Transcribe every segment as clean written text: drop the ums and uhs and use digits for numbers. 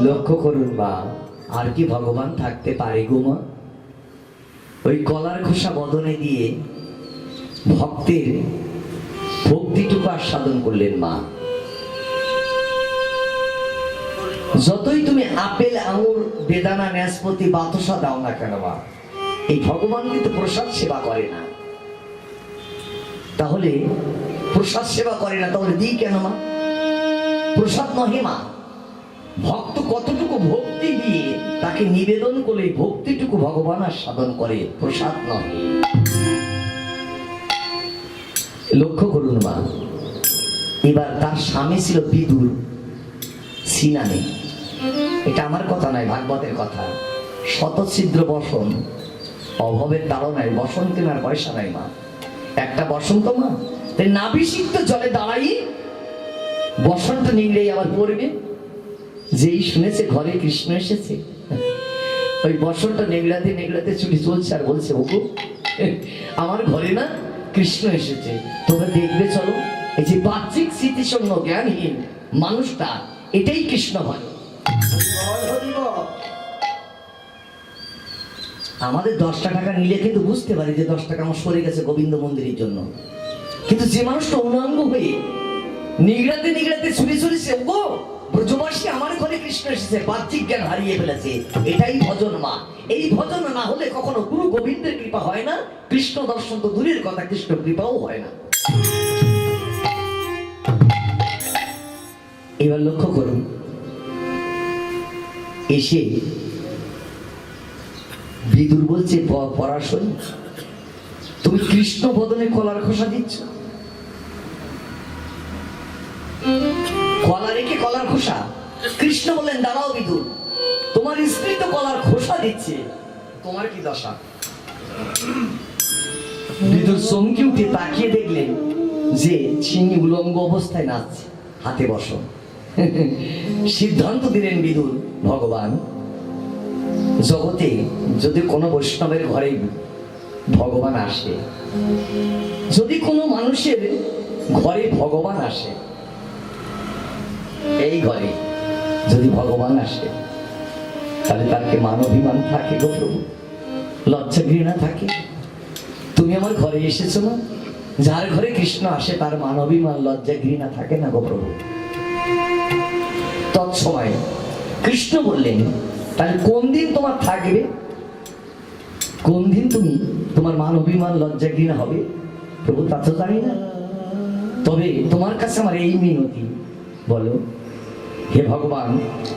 লক্ষ্য করুন মা, আর কি ভগবান থাকতে পারে গো মা? ওই কলার খোসা বদনে দিয়ে ভক্তের ভক্তিটুকু আস্বাদন করলেন মা। যতই তুমি আপেল আঙুর বেদানা নাশপাতি বাতাসা দাও না কেন মা, এই ভগবান কিন্তু প্রসাদ সেবা করে না। তাহলে প্রসাদ সেবা করে না, তাহলে দিই কেন মা? প্রসাদ নহে মা, ভক্ত কতটুকু ভক্তি দিয়ে তাকে নিবেদন করে ভক্তিটুকু ভগবান আস্বাদন করে, প্রসাদ নহে। লক্ষ্য করুন মা, এবার তার স্বামী ছিল বিদুর সিনানে। এটা আমার কথা নয়, ভাগবতের কথা। শতছিদ্র বসন, অভাবের তাড়নায় বসন কেনার পয়সা নাই মা। একটা বসন্ত মা তাই নাভিষিক্ত জলে দাঁড়াই বসনটা নিংড়েই আবার পড়বে। যেই শুনেছে ঘরে কৃষ্ণ এসেছে, ওই বসনটা নেগড়াতে নেগড়াতে চুলি চলছে আর বলছে, ওগো আমার ঘরে না কৃষ্ণ এসেছে, তোমরা দেখবে চলো। এই যে বাহ্যিক স্মৃতিশূন্য জ্ঞানহীন মানুষটা, এটাই কৃষ্ণ ভয়। আমাদের 10টা টাকা নিলে কিন্তু বুঝতে পারি যে 10 টাকা আমার সরে গেছে গোবিন্দ মন্দিরের জন্য, কিন্তু যে মানুষটা অনাঙ্গ হয়ে নিগড়াতে নিগড়াতে ছুরি ছুরি সে গো ব্রজবাসী আমার ঘরে কৃষ্ণ এসেছে, বাহ্যিক জ্ঞান হারিয়ে ফেলেছে, এটাই ভজন মা। এই ভজন না হলে কখনো গুরু গোবিন্দের কৃপা হয় না, কৃষ্ণ দর্শন তো দূরের কথা, কৃষ্ণ কৃপাও হয় না। এবার লক্ষ্য করুন, এসে বিদুর বলছে পরাশর, তুমি কৃষ্ণ বদনে কলার খোসা দিচ্ছ, কলা রেখে কলার খোসা। কৃষ্ণ বললেন দাঁড়াও বিদুর, তোমার স্ত্রী তো কলার খোসা দিচ্ছে, তোমার কি দশা? বিদুর চমকে উঠে তাকিয়ে দেখলেন যে চিনি উলঙ্গ অবস্থায় নাচছে, হাতে বসো। সিদ্ধান্ত দিলেন বিদুর, ভগবান জগতে যদি কোনো বৈষ্ণবের ঘরে ভগবান আসে, যদি কোনো মানুষের ঘরে ভগবান আসে, এই ঘরে যদি ভগবান আসে, তাহলে তাকে মান অভিমান থাকে গো প্রভু, লজ্জা ঘৃণা থাকে। তুমি আমার ঘরে এসেছো না, যার ঘরে কৃষ্ণ আসে তার মান অভিমান লজ্জা ঘৃণা থাকে না গো প্রভু। তৎসময় কৃষ্ণ বললেন, তাহলে কোন দিন তোমার থাকবে, কোন দিন তুমি তোমার মান অভিমান লজ্জা ঘৃণা হবে প্রভু, তা তো জানি না। তবে তোমার কাছে আমার এই মিনতি, বলো হে ভগবান,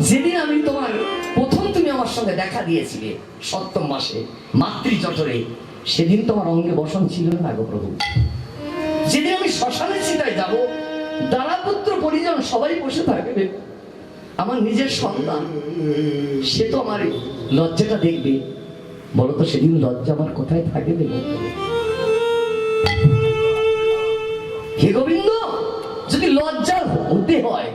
যেদিন আমি তোমার প্রথম তুমি আমার সঙ্গে দেখা দিয়েছিলে সপ্তম মাসে মাতৃ জঠরে, সেদিন তোমার অঙ্গে বসন ছিল না গো প্রভু। যেদিন আমি শ্মশানে চিতায় যাব, দারাপুত্র পরিজন সবাই বসে থাকবে, আমার নিজের সন্তান সে তো আমার লজ্জাটা দেখবে, বলতো সেদিন লজ্জা আমার কোথায় থাকবে? হে গোবিন্দ, যদি লজ্জা হতে হয়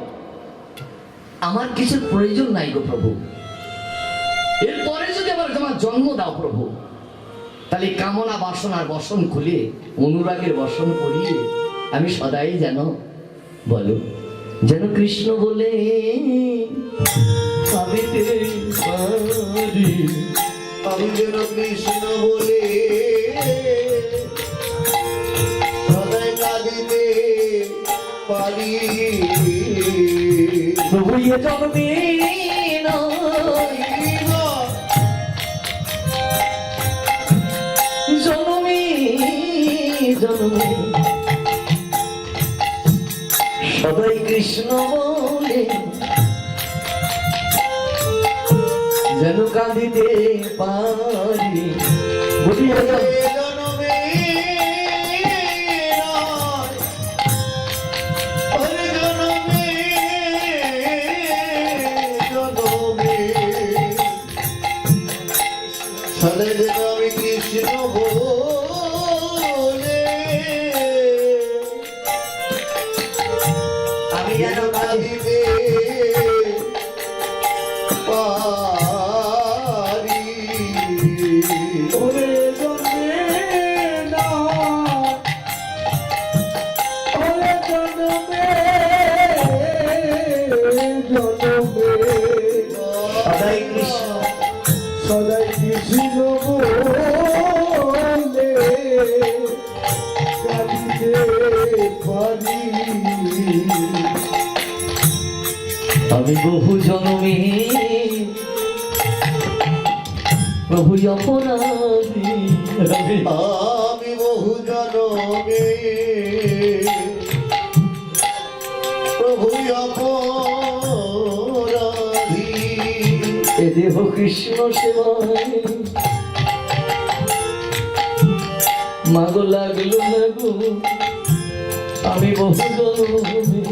আমার কিছুর প্রয়োজন নাই গো প্রভু, এরপরে যদি আবার তোমার জন্ম দাও প্রভু, তাহলে কামনা বাসনার বসন খুলে অনুরাগের বসন করিয়ে আমি সদাই যেন, বলো যেন কৃষ্ণ বলে কাঁদিতে পারি, আমি যেন কৃষ্ণ বলে সদাই কাঁদিতে পারি। প্রভু এ জন্মে জন্মে জন্মে সদাই কৃষ্ণ বলে যেন কাঁদিতে পারি। সদাই যেন আমি কৃষ্ণ বলে আমি যেন কাঁদিতে পারি। ওরে জন্মে না, ওরে জন্মে জন্মে সদাই কৃষ্ণ, সদাই কৃষ্ণ বলে কাঁদিতে পারি। আমি বহু জন্মে প্রভু অপরাধী, আমি বহু জনমে প্রভু অপরাধী। এ দেহ কৃষ্ণ সেবায় মাগো লাগলো না গো, আমি বহু জন্মে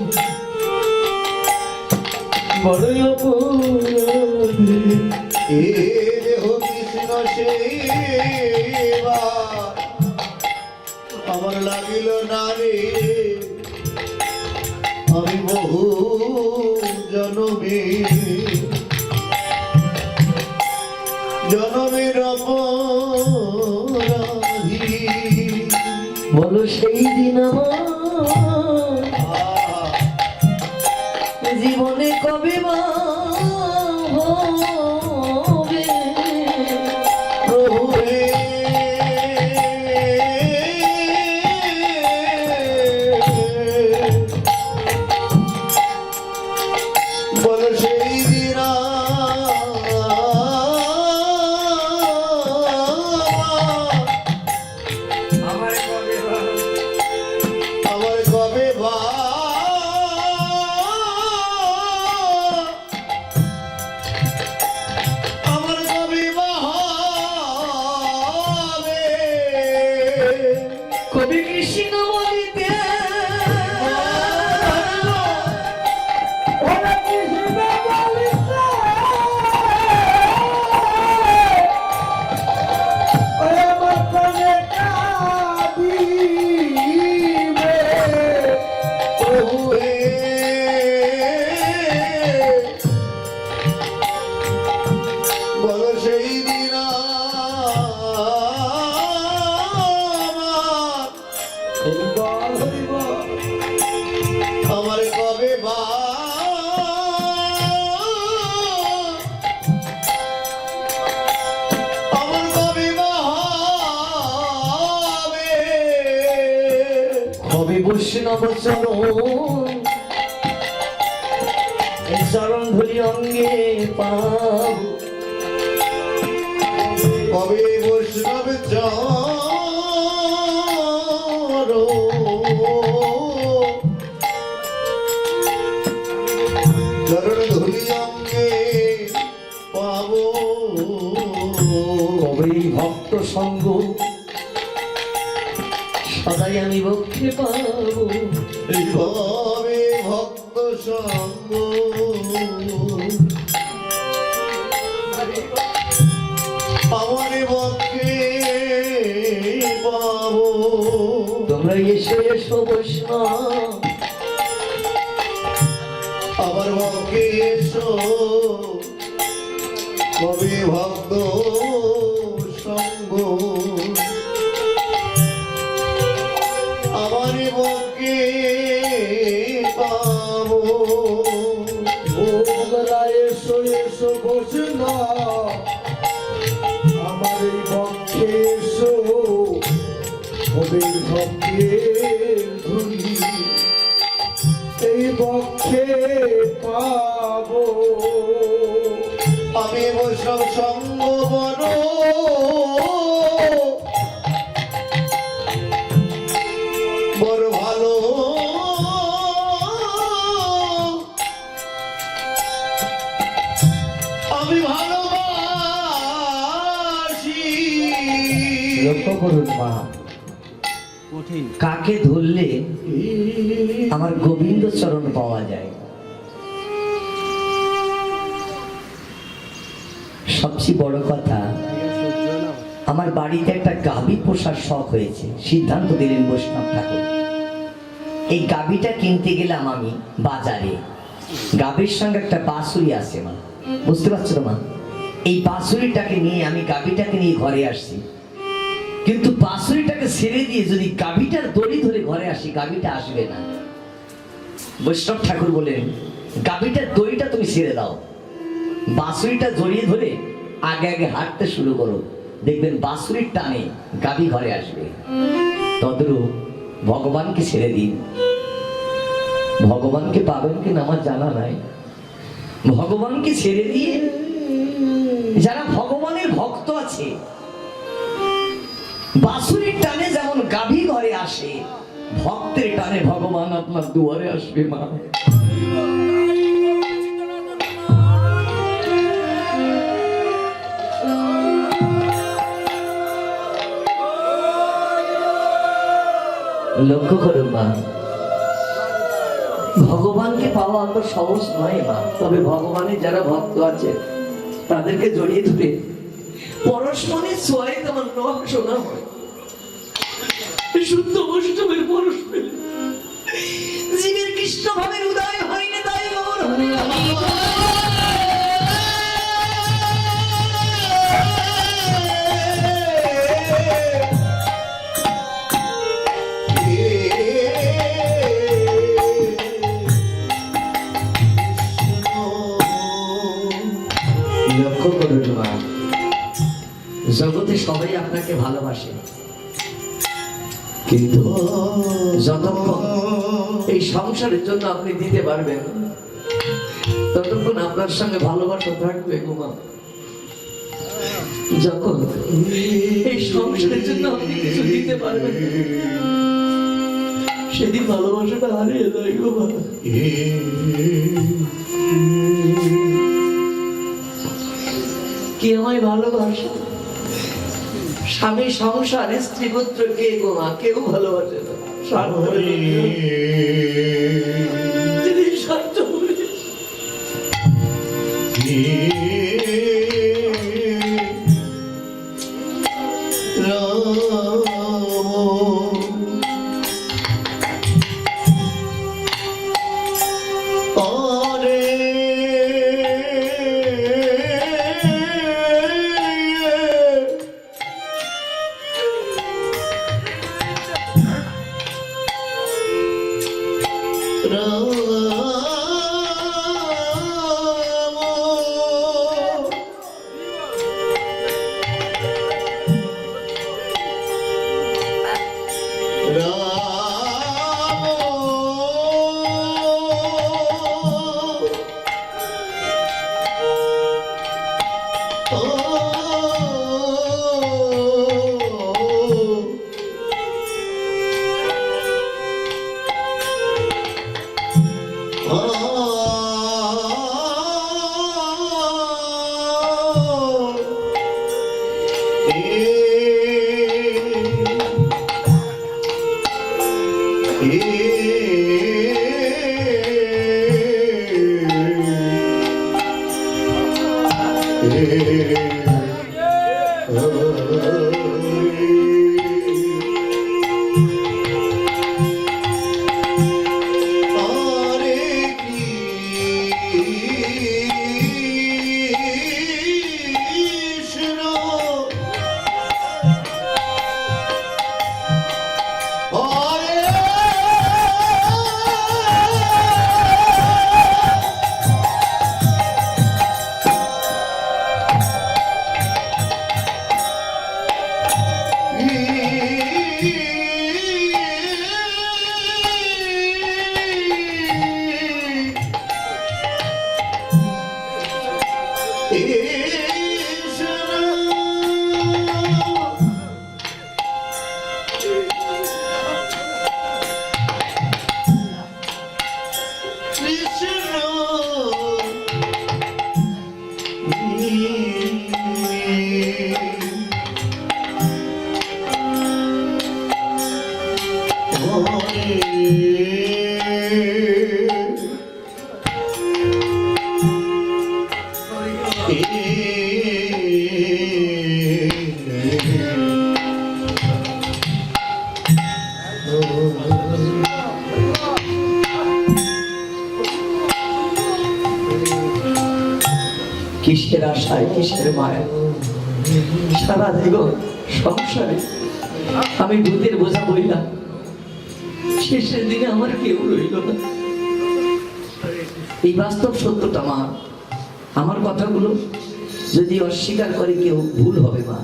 বড়ই অপরাধী। এ দেহ কৃষ্ণ সেবা আমার লাগিল না রে, আমি বহু জনমে জনমের অপরাধী। বলো সেই দিন আমার জীবনে কবে মা হবে প্রভু হে বল সেই দিন আমার কবে মা আমার কবে বা আমার কবে বা হবে কবি কৃষ্ণ বলিতে ওরে কৃষ্ণ বলিতে ওরে আমার প্রাণে কাঁদিবে প্রভু হে বল সেই দিন হরিবল হরিবল আমার কবে বা আমার কবে বা হবে কবি বৈষ্ণব চরণ এই চরণ ধরি অঙ্গে পাব কবে বৈষ্ণব চরণ ধরি অঙ্গে পাবো কবে এই ভক্ত সঙ্গ সদাই আমি বক্ষে পাবো কবে ভক্ত সঙ্গ আমার পক্ষে পাবো তোমরা এসো এসো বৈষ্ণব আমার পক্ষে এসো কবে ভক্ত সঙ্গ আমার পক্ষে পাবো তোমরা এসো এসো বসন আমার এই পক্ষে এসো কবির ভক্তে ধুলি এই পক্ষে পাবো আমি বৈষ্ণব সঙ্গ বড় বড় ভালো আমি ভালোবাসি লক্ষ্য করুন মা কাকে ধরলে আমার গোবিন্দ চরণ পাওয়া যায় সবচেয়ে বড় কথা আমার বাড়িতে একটা গাভী পোষার শখ হয়েছে সিদ্ধান্ত দিলেন বৈষ্ণব ঠাকুর এই গাভীটা কিনতে গেলাম আমি বাজারে গাভীর সঙ্গে একটা বাছুরি আছে মা বুঝতে পারছো তো মা এই বাছুরিটাকে নিয়ে আমি গাভীটাকে নিয়ে ঘরে আসছি কিন্তু বাছুরিটাকে ছেড়ে দিয়ে যদি গাভীটার দড়ি ধরে ঘরে আসি গাভীটা আসবে না বৈষ্ণব ঠাকুর বলেন গাভীটার দড়িটা তুমি ছেড়ে দাও বাছুরিটা জড়িয়ে ধরে আগে আগে হাঁটতে শুরু করো দেখবেন বাছুরির টানে গাভী ঘরে আসবে তদ্রূপ ভগবানকে ছেড়ে দিন ভগবানকে পাবেন কিনা আমার জানা নাই ভগবানকে ছেড়ে দিয়ে যারা ভগবানের ভক্ত আছে বাছুরির টানে যেমন গাভী ঘরে আসে ভক্তের টানে ভগবান আপনার দুয়ারে আসবে মা লক্ষ্য করুন মা ভগবানকে পাওয়া অত সহজ নয় মা তবে ভগবানের যারা ভক্ত আছে তাদেরকে জড়িয়ে ধরে পরস্পরের ছোঁয়ায় তোমার নখ শোনা হয় শুদ্ধ বৈষ্ণবের পরশ পেলে জীবের কৃষ্ণ ভাবের উদয় হয়নি তাই গৌর হরে সবাই আপনাকে ভালোবাসে, কিন্তু যতক্ষণ এই সংসারের জন্য আপনি দিতে পারবেন ততক্ষণ আপনার সঙ্গে ভালোবাসা থাকবে গোমা। যখন এই সংসারের জন্য আপনি কিছু দিতে পারবেন সেদিন ভালোবাসাটা হারিয়ে যায় গোমা। কি আমায় ভালোবাসে? স্বামী, সংসার, স্ত্রী, পুত্র, কে গোমা? কেউ ভালোবাসে না। কিসের আশায়, কিসের মায়া, সারা জীবন সংসারে আমি ভূতের বোঝা বইলাম, শেষের দিনে আমার কেউ রইল না। এই বাস্তব সত্যটা মা, আমার কথাগুলো যদি অস্বীকার করে কেউ ভুল হবে মা।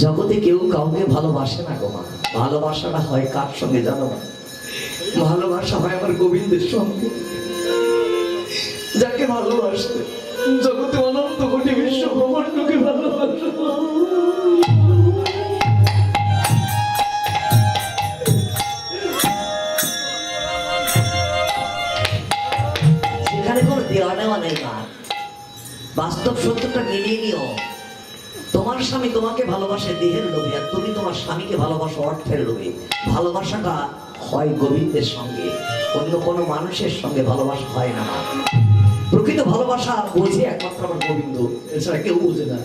জগতে কেউ কাউকে ভালোবাসে না গো মা। ভালোবাসাটা হয় কার সঙ্গে জানো মা? ভালোবাসা হয় আমার গোবিন্দের সঙ্গে, যাকে ভালোবাসতে জগতে অনন্ত কোটি বিশ্ব ব্রহ্মাণ্ডকে ভালোবাসে। সেখানে কোনো দেওয়া নেওয়া নেই মা। বাস্তব সত্যটা মিলিয়ে নিও। তোমার স্বামী তোমাকে ভালোবাসে দেহের লোভে, আর তুমি তোমার স্বামীকে ভালোবাসো অর্থের লোভে। ভালোবাসাটা হয় গোবিন্দের সঙ্গে, অন্য কোনো মানুষের সঙ্গে ভালোবাসা হয় না। প্রকৃত ভালোবাসা বোঝে একমাত্র আমার গোবিন্দ, এছাড়া কেউ বোঝে না।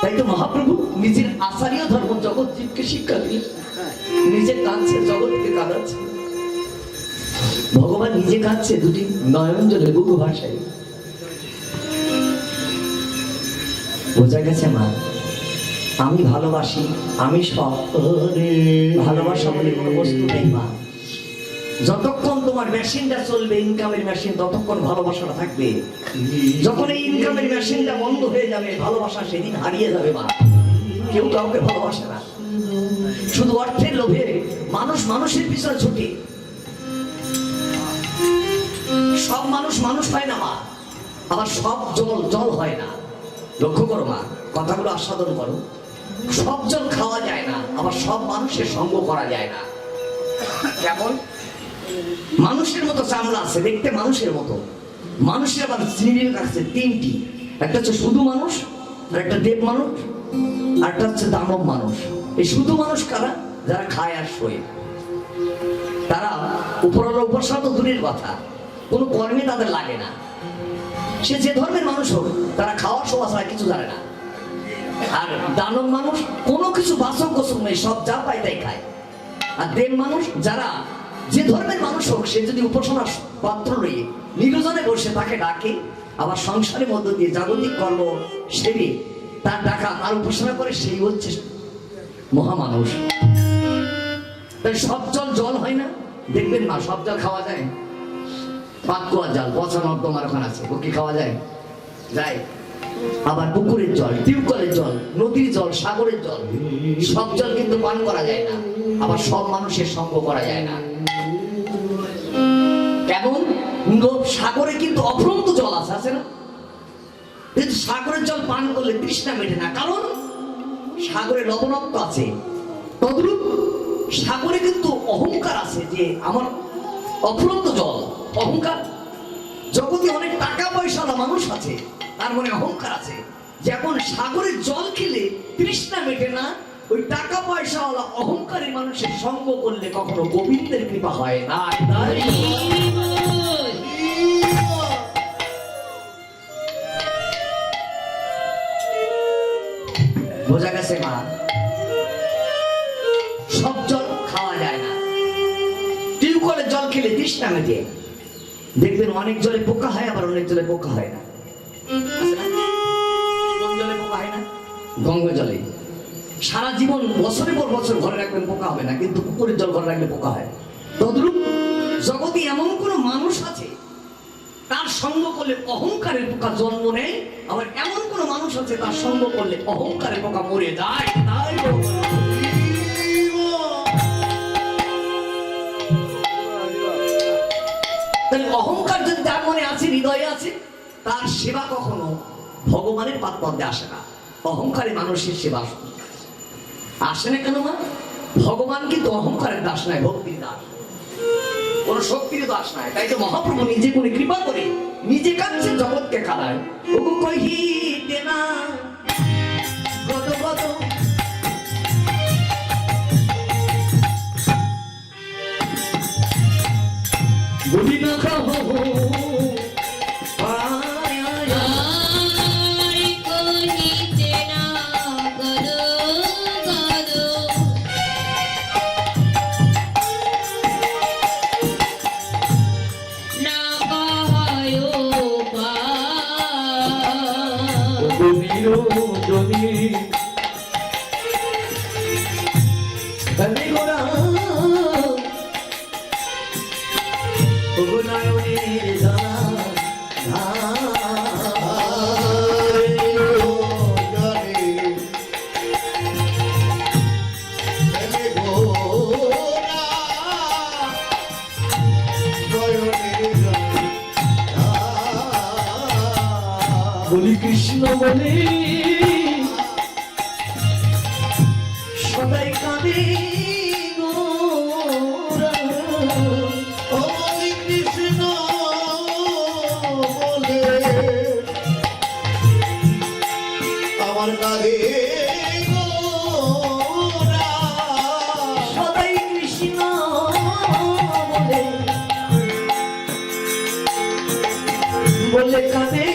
তাই তো মহাপ্রভু নিজের আচার্য ধর্ম জগৎ জীবকে শিক্ষা দিয়ে নিজে কাঁদছে, জগৎকে কাঁদাচ্ছে। ভগবান নিজে কাঁদছে দুটি নয়ন জলে বুক ভাষায়। বোঝা গেছে মা, আমি ভালোবাসি, আমি সব। ভালোবাসা বলে কোনো বস্তু নেই মা। যতক্ষণ তোমার মেশিনটা চলবে, ইনকামের মেশিন, ততক্ষণ ভালোবাসাটা থাকবে। যখন এই ইনকামের মেশিনটা বন্ধ হয়ে যাবে, ভালোবাসা সেদিন হারিয়ে যাবে। মা, কেউ কাউকে ভালোবাসে না, শুধু অর্থের লোভে মানুষ মানুষের পিছনে ছুটে। সব মানুষ মানুষ হয় না মা, আবার সব জল জল হয় না। লক্ষ্য করো মা, কথাগুলো আস্বাদন করো। সব জল খাওয়া যায় না, আবার সব মানুষের সঙ্গ করা যায় না। কেমন? মানুষের মতো চামড়া আছে, দেখতে মানুষের মতো। মানুষের আবার শ্রেণীর কাছে তিনটি, একটা হচ্ছে শুধু মানুষ, আর একটা দেব মানুষ, আর একটা হচ্ছে দানব মানুষ। এই শুধু মানুষ কারা? যারা খায় আর শোয়। তারা উপরওয়ালা উপাসনা তো দূরের কথা, কোনো কর্মে তাদের লাগে না। সে যে ধর্মের মানুষ হোক, তারা খাওয়া শোয়া ছাড়া কিছু জানে না। আর দানব মানুষ কোনো কিছু বাসক গোসক নেই, সব যা পায় তাই খায়। আর দেব মানুষ, যারা যে ধর্মের মানুষ হোক, সে যদি উপাসনার পাত্র রয়ে নির্জনে বসে তাকে ডাকে, আবার সংসারের মধ্য দিয়ে জাগতিক কর্ম সেরে তার ডাকা তার উপাসনা করে, সেই হচ্ছে মহামানুষ। তাই সব জল জল হয় না। দেখবেন মা, সব জল খাওয়া যায়? পাতকুয়ার জল, পচা নর্দমার ওখানে আছে, ও কি খাওয়া যায়? যায়। আবার পুকুরের জল, টিউবওয়েলের জল, নদীর জল, সাগরের জল, সব জল কিন্তু পান করা যায় না। আবার সব মানুষের সঙ্গ করা যায় না। কেমন? সাগরে কিন্তু অফুরন্ত জল আছে, আছে না? কিন্তু সাগরের জল পান করলে তৃষ্ণা মেটে না, কারণ সাগরে লবণাক্ত আছে। তদ্রূপ সাগরে কিন্তু অহংকার আছে, যে আমার অফুরন্ত জল, অহংকার। জগতে অনেক টাকা পয়সাওয়ালা মানুষ আছে, তার মনে অহংকার আছে। যেমন সাগরের জল খেলে তৃষ্ণা মেটে না, ওই টাকা পয়সাওয়ালা অহংকারী মানুষের সঙ্গ করলে কখনো গোবিন্দের কৃপা হয় না। বোঝা গেছে মা? সব জল খাওয়া যায় না। টিউবওয়েলের জল খেলে তৃষ্ণা মেটে। দেখবেন অনেক জলে পোকা হয়, আবার অনেক জলে পোকা হয় না। কোন জলে পোকা হয় না? গঙ্গা জলে। সারা জীবন বছরের পর বছর ঘরে রাখবেন, পোকা হবে না, কিন্তু পুকুরের জল ঘরে রাখলে পোকা হয়। তদ্রূপ জগতে এমন কোন মানুষ আছে, তার সঙ্গ করলে অহংকারের পোকা জন্ম নেয়, আবার এমন কোন মানুষ আছে, তার সঙ্গ করলে অহংকারের পোকা মরে যায়। তাই তাহলে অহংকার যদি তার মনে আছে, হৃদয়ে আছে, তার সেবা কখনো ভগবানের পাদপদ্মে আসে না। অহংকারী মানুষের সেবা আসে না কেন মা? ভগবান কিন্তু অহংকারের দাস নয়, ভক্তির দাস, কোন শক্তির দাস নয়। তাই তো মহাপ্রভু নিজে করে কৃপা করে নিজে কাঁদছে, জগৎকে কাঁদায়। ওগো কহিতে না গদ গদ বলি না খাবো বলি কৃষ্ণ বলে সদাই কাঁদে কৃষ্ণ বলে আমার কাঁধে সদাই কৃষ্ণ বলে বলে কাঁদে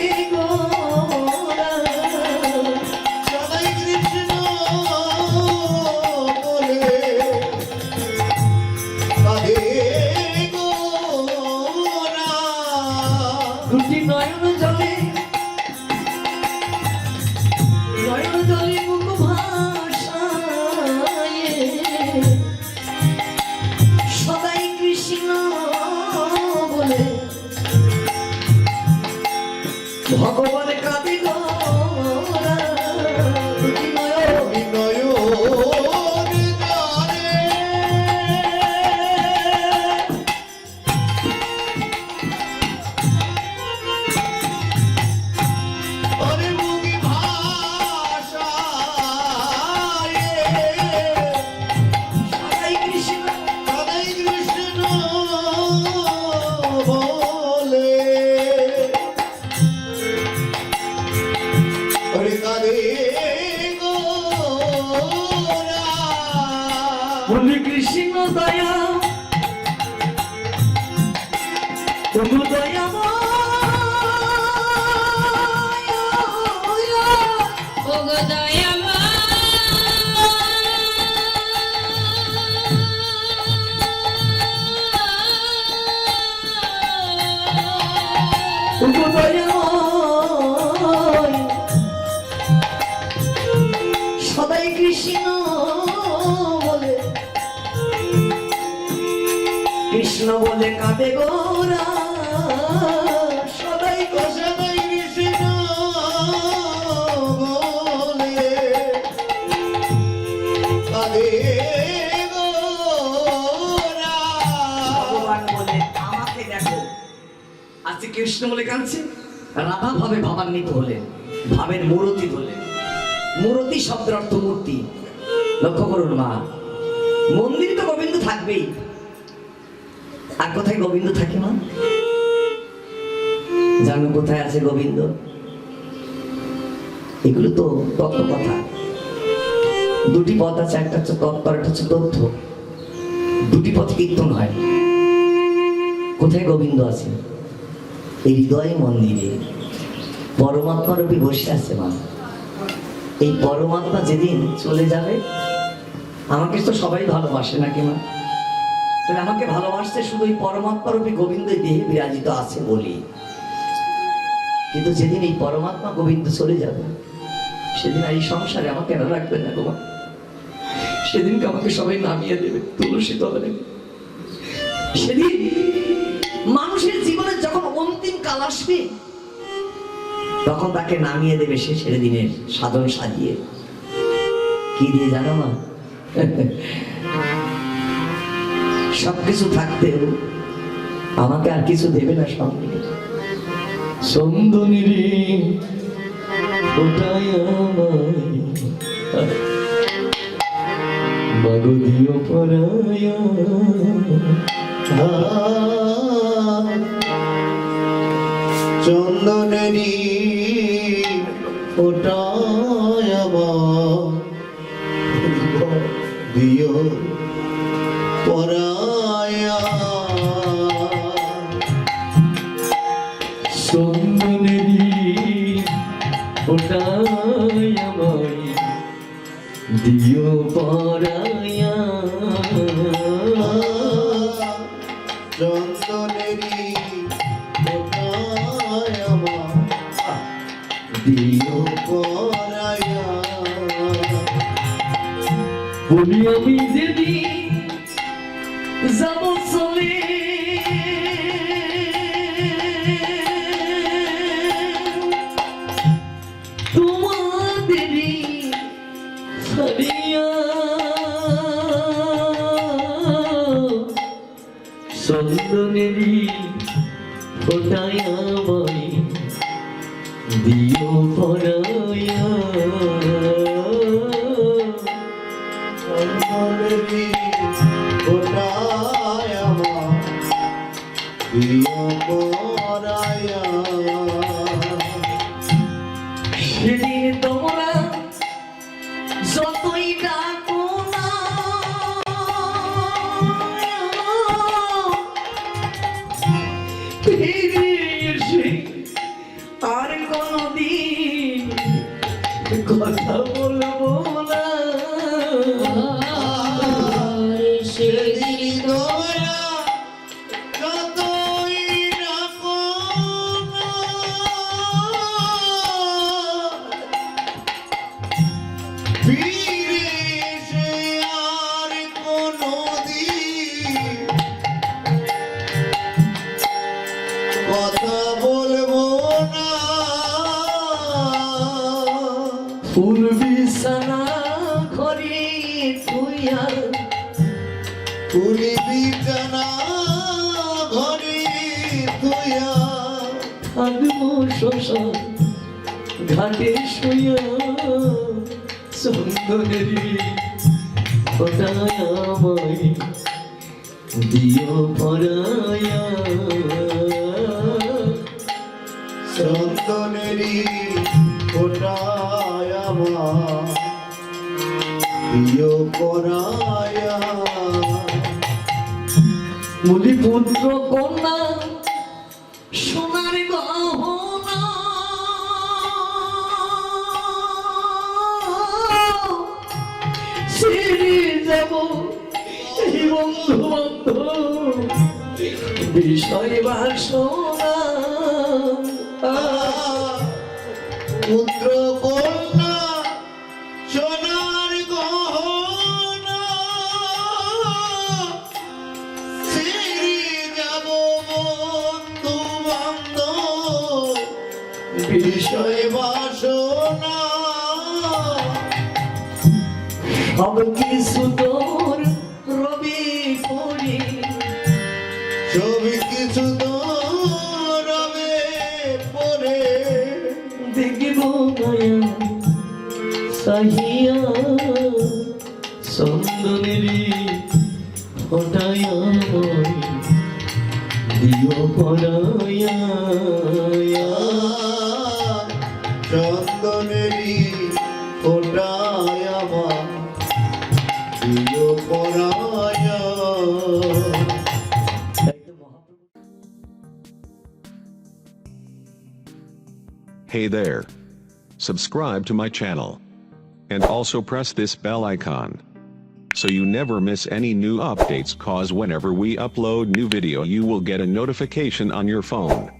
সদাই কৃষ্ণ বলি কৃষ্ণ দয়া তবু দয়া ওগো দয়াময় সদাই কৃষ্ণ বলে কৃষ্ণ বলে কাঁদে গোরা সদাই সদাই কৃষ্ণ বলে কাঁদে গোরা। ভগবান বলে আমাকে দেখো আজকে কৃষ্ণ বলে কাঁদছে রাধা ভাবে ভাবান্বিত হলেন ভাবের মূরতি হলেন মূরতি শব্দের অর্থ মূর্তি লক্ষ্য করুন মা মন্দিরে তো গোবিন্দ থাকবেই আর কোথায় গোবিন্দ থাকে মা জানো কোথায় আছে গোবিন্দ এগুলো তো তত্ত্ব কথা দুটি পথ আছে একটা হচ্ছে তত্ত্ব আর একটা হচ্ছে তথ্য দুটি পথ কীর্তন হয় কোথায় গোবিন্দ আছে এই হৃদয় মন্দিরে পরমাত্মা রূপী বসে আছে মা এই পরমাত্মা যেদিন চলে যাবে আমাকে তো সবাই ভালোবাসে নাকি মা তবে আমাকে ভালোবাসতে শুধু এই পরমাত্মা রূপী গোবিন্দ দেহে বিরাজিত আছে বলি কিন্তু যেদিন এই পরমাত্মা গোবিন্দ চলে যাবে সেদিন এই সংসারে আমাকে না রাখবে না তোমার সেদিনকে আমাকে সবাই নামিয়ে দেবে তুলসী তলে সেদিন মানুষের জীবনে যখন অন্তিম কাল আসবে তখন তাকে নামিয়ে দেবে সে ছেড়ে দিনের সাধন সাজিয়ে কি দিয়ে জানো না সবকিছু থাকতেও আমাকে আর কিছু দেবে না সঙ্গে সন্দনিরে ওটাই মাগো দিও পরায়া চন্দনেরি ওটায় আমার দিও পরায়া সন্দনেরি ওটাই আমায় দিও পরায়া চন্দনেরি ওটায় আমার দিও পরায়া বলি আমি যেদিন যাব চলে তোমাদেরই ছাড়িয়া চন্দনেরই ফোটায় আমায় দিও পরায়া চন্দনেরি ওটায় আমার দিও পরায়া সেদিন তোমরা যতই ডাকো না ফিরে এসে আর কোনদিন কথা বলবো না সেদিন তোমরা যতই ডাকো না, ফিরে এসে আর কোনোদিন কথা বলবো না। ফুল বিছানা ঘরে তুই আর ফুলি বিছানা ঘরে তুইয়া থাকবো শ্মশান ঘাটে শুয়া চন্দনেরই ফোটায় আমায় দিও পরায়া চন্দনেরি ওটায় আমার দিও পরায়া বলি পুত্র কন্যা সোনার গহনা ছেড়ে যাব এই বন্ধু বান্ধব বিষয় বাসনা পুত্র কন্যা সোনার গহনা ছেড়ে যাব বন্ধু বান্ধব বিষয় বাসনা সব কিছু তোর রবি পড়ে সব কিছু তো রবে পরে দেখিব মায়া সাহিয়া চন্দনেরি ফটায়া দিও পরায়া চন্দনেরি ফোটায় আমার প্রিয় পরায়া Hey there. Subscribe to my channel. And also press this bell icon. So you never miss any new updates, cause whenever we upload new video you will get a notification on your phone.